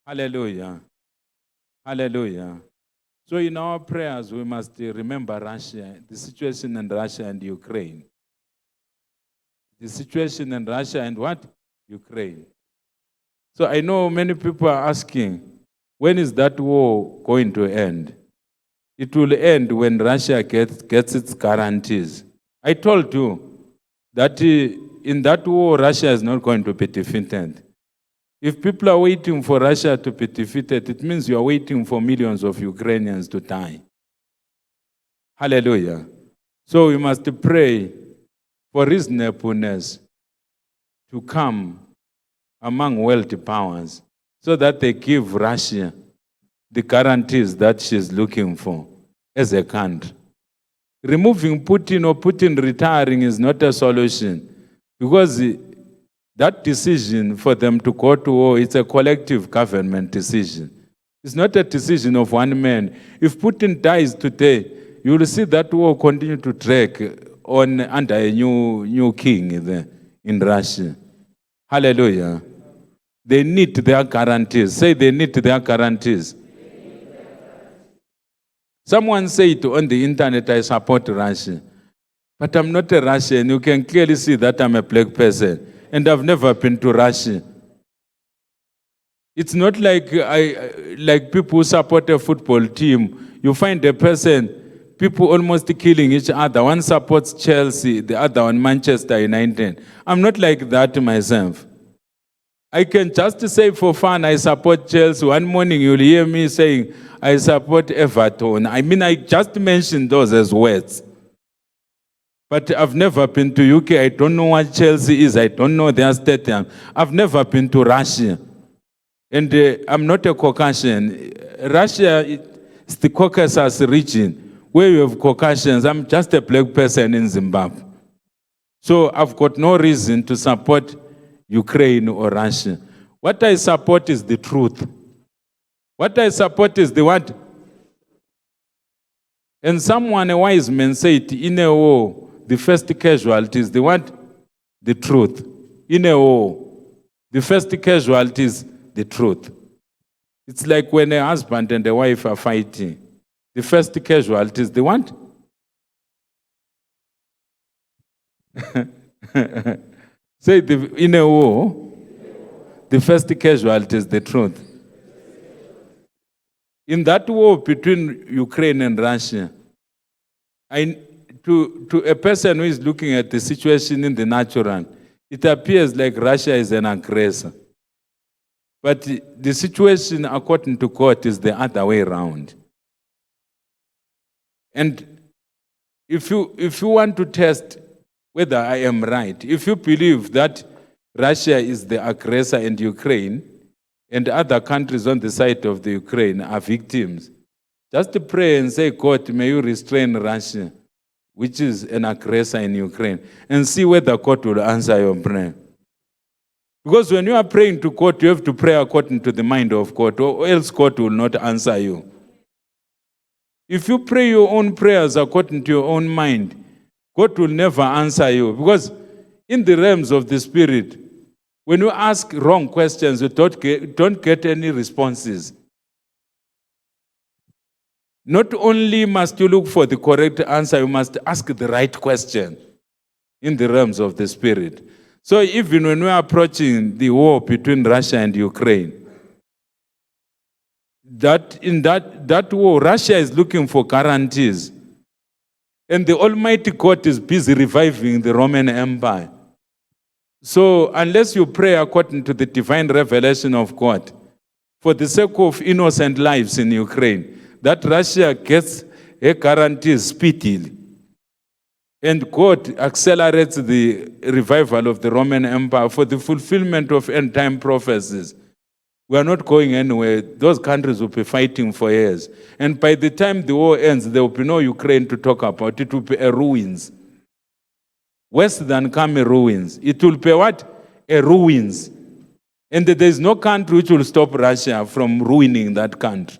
Hallelujah. Hallelujah. So in our prayers, we must remember Russia, the situation in Russia and Ukraine. The situation in Russia and what? Ukraine. So I know many people are asking, when is that war going to end? It will end when Russia gets its guarantees. I told you that in that war, Russia is not going to be defeated. If people are waiting for Russia to be defeated, it means you are waiting for millions of Ukrainians to die. Hallelujah. So we must pray for reasonableness to come among world powers so that they give Russia the guarantees that she's looking for as a country. Removing Putin or Putin retiring is not a solution, because that decision for them to go to war, it's a collective government decision. It's not a decision of one man. If Putin dies today, you will see that war continue to drag on under a new king there in Russia. Hallelujah. They need their guarantees. Say they need their guarantees. Someone said on the internet, I support Russia. But I'm not a Russian. You can clearly see that I'm a black person. And I've never been to Russia. It's not like people who support a football team. You find a person, people almost killing each other. One supports Chelsea, the other one Manchester United. I'm not like that myself. I can just say for fun, I support Chelsea. One morning you'll hear me saying, I support Everton. I mean, I just mentioned those as words. But I've never been to UK. I don't know what Chelsea is. I don't know their stadium. I've never been to Russia. And I'm not a Caucasian. Russia is the Caucasus region where you have Caucasians. I'm just a black person in Zimbabwe. So I've got no reason to support Ukraine or Russia. What I support is the truth. What I support is the what? And someone, a wise man, said, in a war, the first casualty is the what? The truth. In a war, the first casualty is the truth. It's like when a husband and a wife are fighting. The first casualty is the what? Say, in a war, the first casualty is the truth. In that war between Ukraine and Russia, to a person who is looking at the situation in the natural, it appears like Russia is an aggressor. But the situation, according to God, is the other way around. And if you want to test whether I am right, if you believe that Russia is the aggressor and Ukraine and other countries on the side of the Ukraine are victims, just pray and say, God, may you restrain Russia, which is an aggressor in Ukraine, and see whether God will answer your prayer. Because when you are praying to God, you have to pray according to the mind of God, or else God will not answer you. If you pray your own prayers according to your own mind, God will never answer you. Because in the realms of the Spirit, when you ask wrong questions, you don't get any responses. Not only must you look for the correct answer, you must ask the right question in the realms of the Spirit. So even when we are approaching the war between Russia and Ukraine, in that war, Russia is looking for guarantees. And the Almighty God is busy reviving the Roman Empire. So unless you pray according to the divine revelation of God, for the sake of innocent lives in Ukraine, that Russia gets a guarantee speedily, and God accelerates the revival of the Roman Empire for the fulfillment of end-time prophecies, we are not going anywhere. Those countries will be fighting for years. And by the time the war ends, there will be no Ukraine to talk about. It will be a ruins. Worse than coming ruins. It will be what? A ruins. And there is no country which will stop Russia from ruining that country.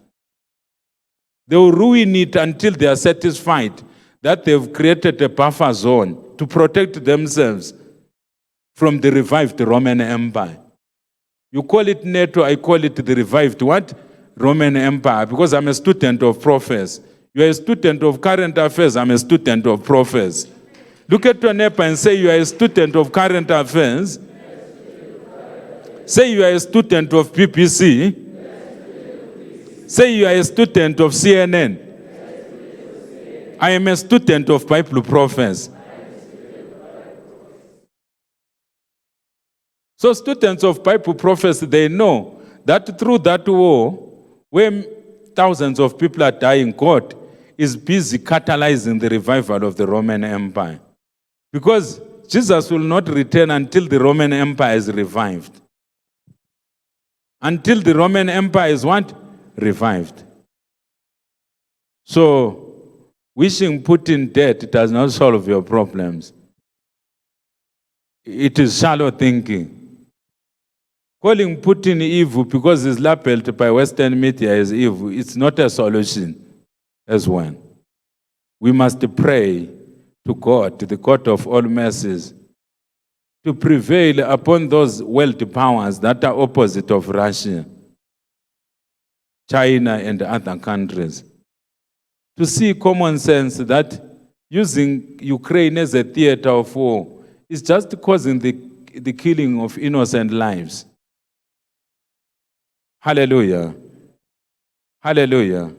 They will ruin it until they are satisfied that they've created a buffer zone to protect themselves from the revived Roman Empire. You call it NATO, I call it the revived what? Roman Empire, because I'm a student of prophets. You are a student of current affairs, I'm a student of prophets. Look at your neighbor and say, you are a student of current affairs. Say, you are a student of PPC. Say, you are a student of CNN. I am a student of Bible prophets. So students of Bible prophets, they know that through that war, where thousands of people are dying, God is busy catalyzing the revival of the Roman Empire. Because Jesus will not return until the Roman Empire is revived. Until the Roman Empire is what? Revived. So, wishing Putin dead does not solve your problems. It is shallow thinking. Calling Putin evil because he's labeled by Western media as evil, it's not a solution as well. We must pray to God, the God of all mercies, to prevail upon those world powers that are opposite of Russia, China, and other countries. To see common sense that using Ukraine as a theater of war is just causing the killing of innocent lives. Hallelujah. Hallelujah.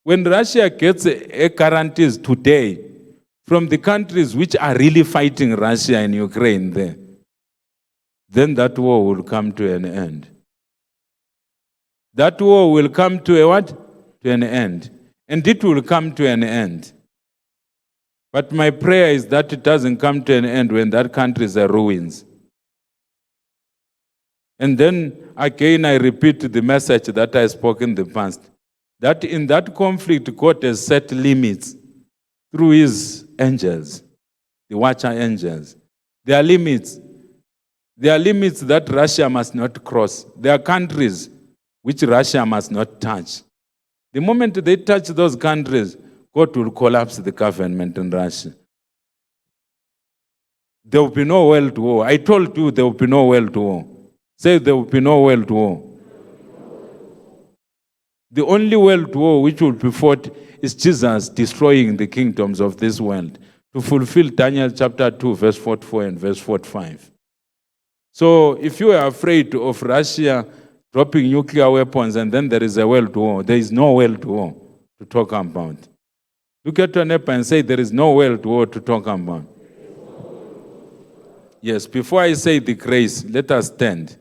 When Russia gets a guarantees today from the countries which are really fighting Russia and Ukraine there, then that war will come to an end. That war will come to a what? To an end. And it will come to an end. But my prayer is that it doesn't come to an end when that country is a ruins. And then again I repeat the message that I spoke in the past, that in that conflict God has set limits through his angels, the watcher angels. There are limits. There are limits that Russia must not cross. There are countries which Russia must not touch. The moment they touch those countries, God will collapse the government in Russia. There will be no world war. I told you there will be no world war. Say there will be no world war. The only world war which will be fought is Jesus destroying the kingdoms of this world to fulfill Daniel chapter 2, verse 44 and verse 45. So if you are afraid of Russia dropping nuclear weapons and then there is a world war, there is no world war to talk about. Look at your neighbor and say, there is no world war to talk about. Yes, before I say the grace, let us stand.